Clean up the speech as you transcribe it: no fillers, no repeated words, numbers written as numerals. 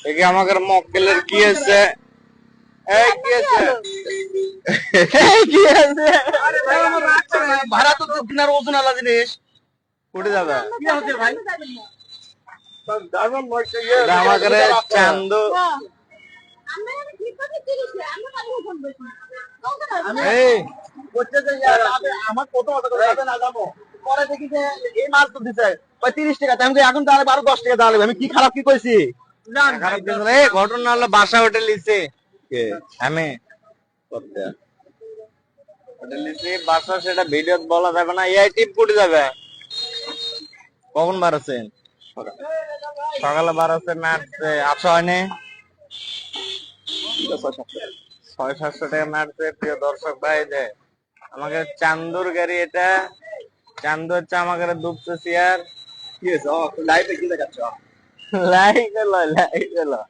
দেখি আমাদের মক্কেলের কি আছে? এই কি আছে? এই কি আছে? ভাড়া তো কিনার ওজন আলা জিনিস উঠে যাবে। কি হচ্ছে ভাই? এটা আমাদের চান্দু। এই আমার কত না যাবো পরে দেখি যে এই মাছ তো দিছে 30 টাকা আমি এখন তো আর 12-10 টাকা দেওয়া লাগবে আমি কি খারাপ কি কইছি খারাপ কিছু না। এই ঘটনা হলো বাসা হোটেল লিছে আমি হোটেল লিছে বাসা, সেটা ভিডিও বলা যাবে না। এই টিপ কুটে যাবে। কখন বার আছেন? সকালে বার আছে ম্যাচ। আচ্ছা হয়নি 600-700 টাকা ম্যাচ। প্রিয় দর্শক ভাই, যে আমাকে চান্দুর গাড়ি এটা। চান্দু হচ্ছে আমাকে ডুবছে চেয়ার। কি হয়েছে লাইভে কি দেখাচ্ছ লাইক এলো লাইক এলো।